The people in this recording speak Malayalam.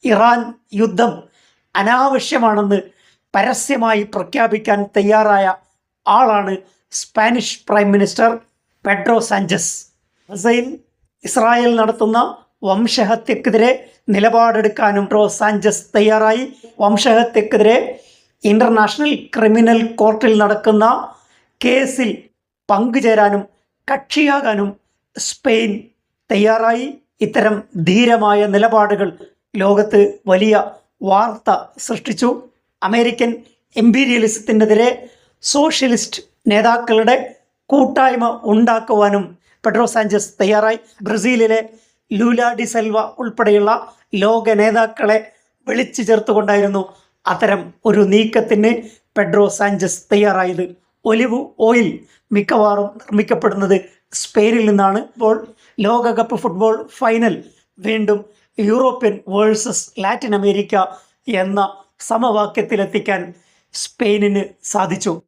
ഇറാൻ യുദ്ധം അനാവശ്യമാണെന്ന് പരസ്യമായി പ്രഖ്യാപിക്കാൻ തയ്യാറായ ആളാണ് Spanish prime minister Pedro Sanchez. Israel നടത്തുന്ന വംശഹത്യക്കെതിരെ നിലപാടെടുക്കാനും പെഡ്രോ സാഞ്ചസ് തയ്യാറായി. വംശഹത്യക്കെതിരെ ഇന്റർനാഷണൽ ക്രിമിനൽ കോർട്ടിൽ നടക്കുന്ന കേസിൽ പങ്കുചേരാനും കക്ഷിയാകാനും സ്പെയിൻ തയ്യാറായി. ഇത്തരം ധീരമായ നിലപാടുകൾ ലോകത്ത് വലിയ വാർത്ത സൃഷ്ടിച്ചു. അമേരിക്കൻ എംപീരിയലിസത്തിനെതിരെ സോഷ്യലിസ്റ്റ് നേതാക്കളുടെ കൂട്ടായ്മ ഉണ്ടാക്കുവാനും പെഡ്രോ സാഞ്ചസ് തയ്യാറായി. ബ്രസീലിലെ ലൂല ഡി സെൽവ ഉൾപ്പെടെയുള്ള ലോക നേതാക്കളെ വിളിച്ചു ചേർത്തുകൊണ്ടായിരുന്നു അത്തരം ഒരു നീക്കത്തിന് പെഡ്രോ സാഞ്ചസ് തയ്യാറായത്. ഒലിവ് ഓയിൽ മിക്കവാറും നിർമ്മിക്കപ്പെടുന്നത് സ്പെയിനിൽ നിന്നാണ്. ഇപ്പോൾ ലോകകപ്പ് ഫുട്ബോൾ ഫൈനൽ വീണ്ടും യൂറോപ്യൻ വേഴ്സസ് ലാറ്റിൻ അമേരിക്ക എന്ന സമവാക്യത്തിലെത്തിക്കാൻ സ്പെയിനിന് സാധിച്ചു.